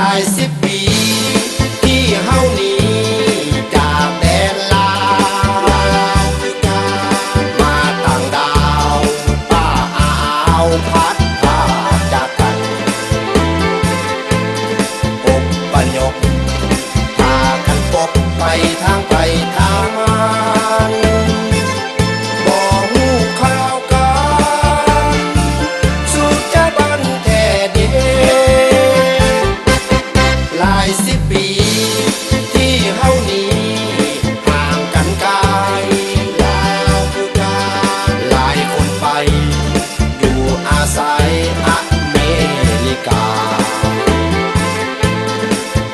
ายสิบปีที่เฮานี้จากแดนลาวมาต่างดาวป้าอาวพัดพาจากกันอบปยกพากันปกไปทางไปทางมันบอกหูข่าวกันสุดใจบ้านแท้เดีหลายสิบปีที่เฮานี้ห่างกันไกลแล้วคือการหลายคนไปอยู่อาศัยอเมริกา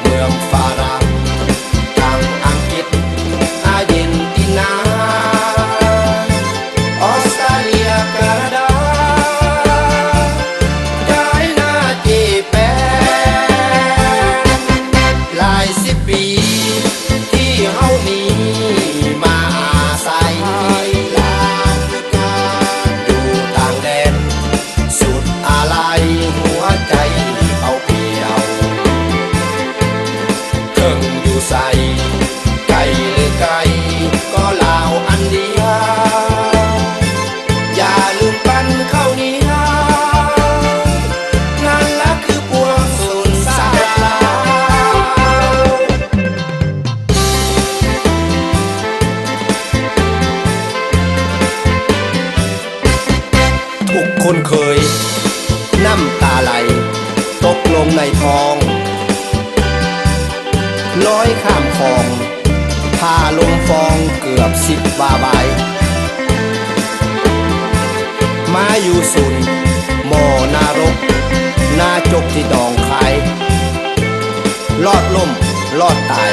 เมืองฝรั่งทางอังกฤษอาร์เจนตินาออสเตรเลียแคนาดาย้ายหน้าเจแปนหลายสิบปีที่เฮานี้มาอาศัยแล้วอยู่ต่างแดนสุดอะไรหัวใจเอาเปรียวเพิ่งอยู่ใส่ไกลหรือไกลก็ลาวอันเดียวอย่าลืมปั้นข้าวเหนียวนั่นละคือปวงสุนสาลาว ทุกคนเคยน้ำตาไหลตกลงในท้องลอยข้ามคลองพาลงฟองเกือบ10 บาใบมาอยู่สุนหมอนารกนาจกที่ดองคายรอดล่มรอดตาย